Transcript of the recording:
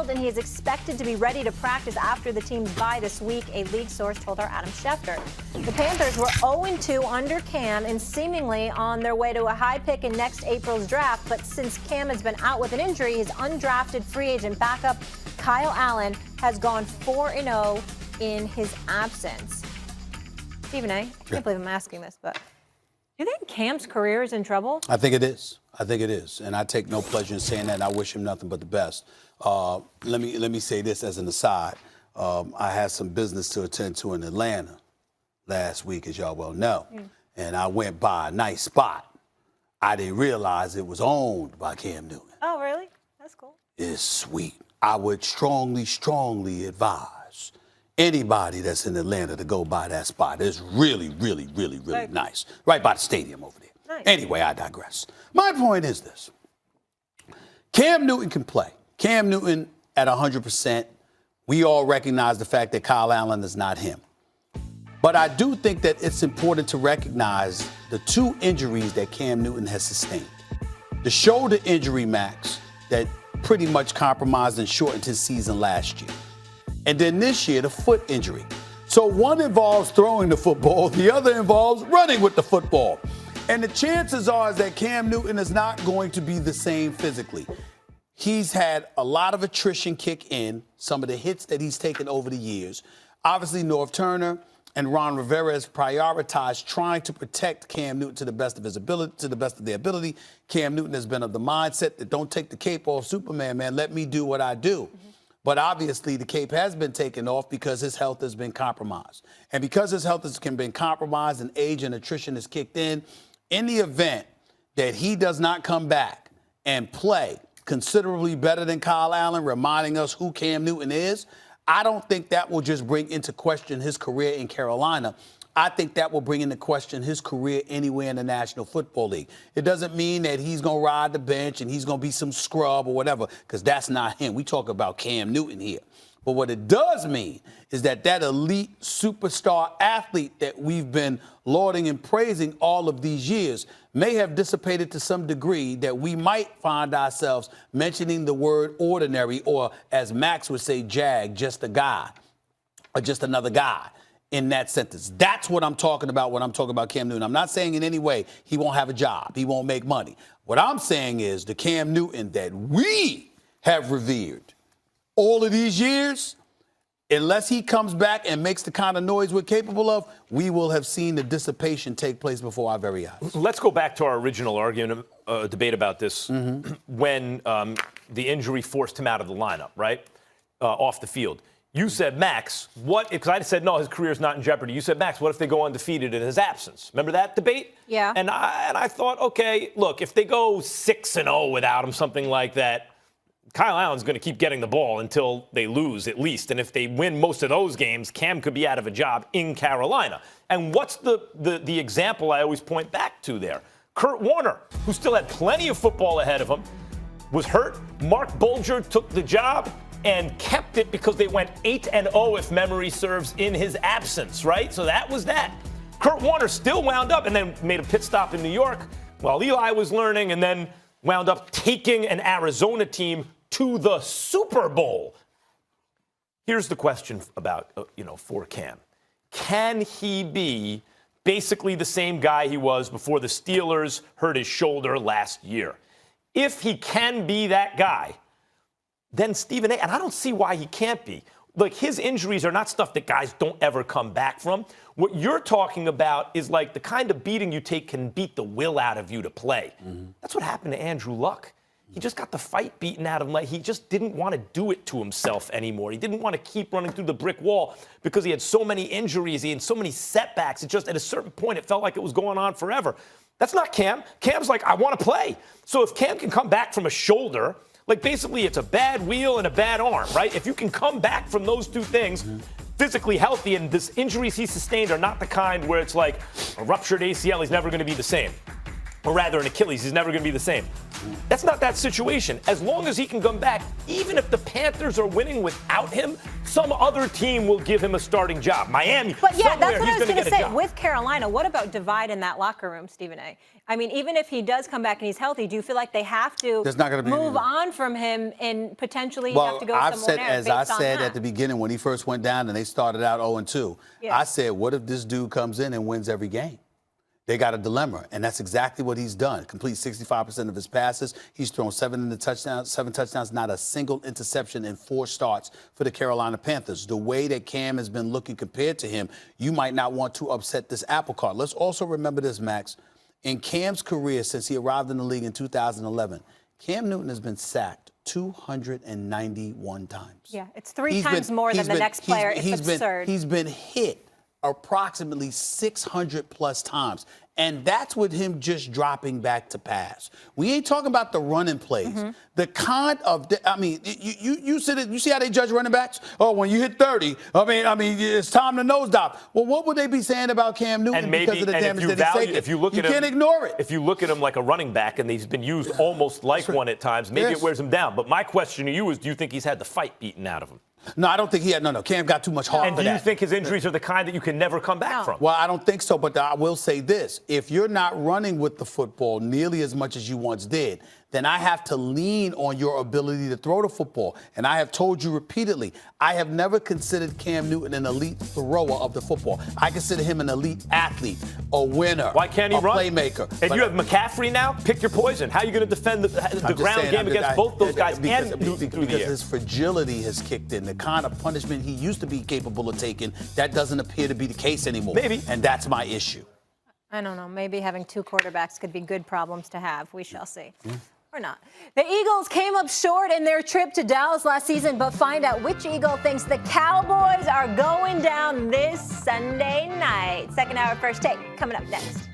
healed, and he is expected to be ready to practice after the team's bye this week, a league source told our Adam Schefter. The Panthers were 0-2 under Cam and seemingly on their way to a high pick in next April's draft, but since Cam has been out with an injury, his undrafted free agent backup Kyle Allen has gone 4-0 in his absence. Stephen A., I can't believe I'm asking this, but do you think Cam's career is in trouble? I think it is. I think it is. And I take no pleasure in saying that, and I wish him nothing but the best. Let me say this as an aside. I had some business to attend to in Atlanta last week, as y'all well know. And I went by a nice spot. I didn't realize it was owned by Cam Newton. Oh, really? That's cool. It's sweet. I would strongly, strongly advise anybody that's in Atlanta to go by that spot. It's really, really, really, really nice. Right by the stadium over there. Nice. Anyway, I digress. My point is this. Cam Newton can play. Cam Newton at 100%. We all recognize the fact that Kyle Allen is not him. But I do think that it's important to recognize the two injuries that Cam Newton has sustained. The shoulder injury, Max, that pretty much compromised and shortened his season last year. And then this year, the foot injury. So one involves throwing the football, the other involves running with the football. And the chances are that Cam Newton is not going to be the same physically. He's had a lot of attrition kick in, some of the hits that he's taken over the years. Obviously, Norv Turner and Ron Rivera has prioritized trying to protect Cam Newton to the best of his ability, to the best of their ability. Cam Newton has been of the mindset that don't take the cape off Superman, man. Let me do what I do. But obviously, the cape has been taken off because his health has been compromised. And because his health has been compromised and age and attrition has kicked in the event that he does not come back and play considerably better than Kyle Allen, reminding us who Cam Newton is, I don't think that will just bring into question his career in Carolina. I think that will bring into question his career anywhere in the National Football League. It doesn't mean that he's going to ride the bench and he's going to be some scrub or whatever, because that's not him. We talk about Cam Newton here. But what it does mean is that elite superstar athlete that we've been lauding and praising all of these years may have dissipated to some degree, that we might find ourselves mentioning the word ordinary, or as Max would say, jag, just a guy or just another guy in that sentence. That's what I'm talking about when I'm talking about Cam Newton. I'm not saying in any way he won't have a job, he won't make money. What I'm saying is the Cam Newton that we have revered all of these years, unless he comes back and makes the kind of noise we're capable of, we will have seen the dissipation take place before our very eyes. Let's go back to our original argument, debate about this, when the injury forced him out of the lineup, right, off the field. You said, Max, what, because I said, no, his career's not in jeopardy. You said, Max, what if they go undefeated in his absence? Remember that debate? Yeah. And I thought, okay, look, if they go 6-0 without him, something like that, Kyle Allen's going to keep getting the ball until they lose, at least. And if they win most of those games, Cam could be out of a job in Carolina. And what's the example I always point back to there? Kurt Warner, who still had plenty of football ahead of him, was hurt. Mark Bulger took the job and kept it because they went 8-0, if memory serves, in his absence, right? So that was that. Kurt Warner still wound up and then made a pit stop in New York while Eli was learning, and then wound up taking an Arizona team to the Super Bowl. Here's the question about, for Cam. Can he be basically the same guy he was before the Steelers hurt his shoulder last year? If he can be that guy, then Stephen A., and I don't see why he can't be. Like, his injuries are not stuff that guys don't ever come back from. What you're talking about is like the kind of beating you take can beat the will out of you to play. That's what happened to Andrew Luck. He just got the fight beaten out of him. Like, he just didn't want to do it to himself anymore. He didn't want to keep running through the brick wall because he had so many injuries. He had so many setbacks. It just, at a certain point, it felt like it was going on forever. That's not Cam. Cam's like, I want to play. So if Cam can come back from a shoulder, like, basically it's a bad wheel and a bad arm, right? If you can come back from those two things physically healthy, and the injuries he sustained are not the kind where it's like a ruptured ACL, he's never going to be the same. Or rather, an Achilles, he's never going to be the same. That's not that situation. As long as he can come back, even if the Panthers are winning without him some other team will give him a starting job. Miami, But yeah, somewhere that's what he's I was going to say. get a job. With Carolina, what about divide in that locker room, Stephen A? I mean, even if he does come back and he's healthy, do you feel like they have to There's not gonna be move any- on from him and potentially Well, have to go I've somewhere said, else as I based on said that? at the beginning when he first went down and they started out 0-2, Yeah. I said, what if this dude comes in and wins every game? They got a dilemma, and that's exactly what he's done. Complete 65% of his passes. He's thrown 7 touchdowns, not a single interception in 4 starts for the Carolina Panthers. The way that Cam has been looking compared to him, you might not want to upset this apple cart. Let's also remember this, Max. In Cam's career, since he arrived in the league in 2011, Cam Newton has been sacked 291 times. Yeah, it's 3 times more than the next player. It's absurd. He's been hit approximately 600 plus times. And that's with him just dropping back to pass. We ain't talking about the running plays. Mm-hmm. The kind of, you see how they judge running backs? Oh, when you hit 30, I mean, it's time to nose dive. Well, what would they be saying about Cam Newton And maybe, because of the and damage if you that he's value, taken? if you look at him, can't ignore it. If you look at him like a running back, and he's been used almost like one at times, maybe Yes. it wears him down. But my question to you is, do you think he's had the fight beaten out of him? No, I don't think he had. No. Cam got too much heart And for do you that. think his injuries are the kind that you can never come back No. from? Well, I don't think so, but I will say this. If you're not running with the football nearly as much as you once did, then I have to lean on your ability to throw the football. And I have told you repeatedly, I have never considered Cam Newton an elite thrower of the football. I consider him an elite athlete, a winner, Why can't he a run? playmaker. And But you have McCaffrey now? Pick your poison. How are you going to defend the I'm just ground saying, game against both those guys because, and Newton through the because air? his fragility has kicked in. The kind of punishment he used to be capable of taking, that doesn't appear to be the case anymore. Maybe. And that's my issue. I don't know. Maybe having 2 quarterbacks could be good problems to have. We shall see. Or not. The Eagles came up short in their trip to Dallas last season, but find out which Eagle thinks the Cowboys are going down this Sunday night. Second hour, First Take, coming up next.